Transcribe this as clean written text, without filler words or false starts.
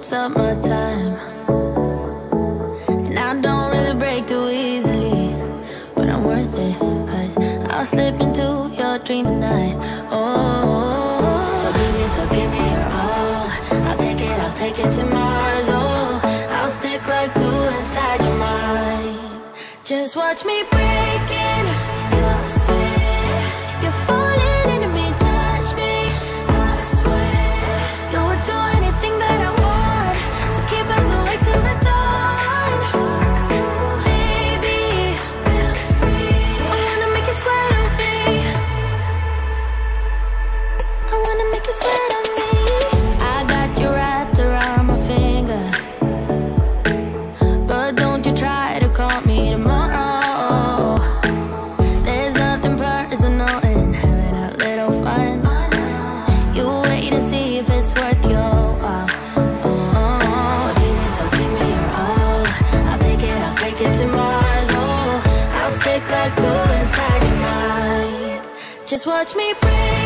takes up my time, and I don't really break too easily, but I'm worth it, 'cause I'll slip into your dream tonight. Oh, so give me your all. I'll take it to Mars. Oh, I'll stick like glue inside your mind. Just watch me breaking. You'll swear you're falling into me. Touch me, I swear you would do anything that I want. So keep us awake till the dawn. Ooh, baby, feel free. I wanna make you sweat on me. I wanna make you sweat on me. I got you wrapped around my finger, but don't you try to call me tomorrow. There's nothing personal in having a little fun. You wait and see if it's worth your while. So give me your all. I'll take it to Mars. Oh, I'll stick like glue inside your mind. Just watch me breathe.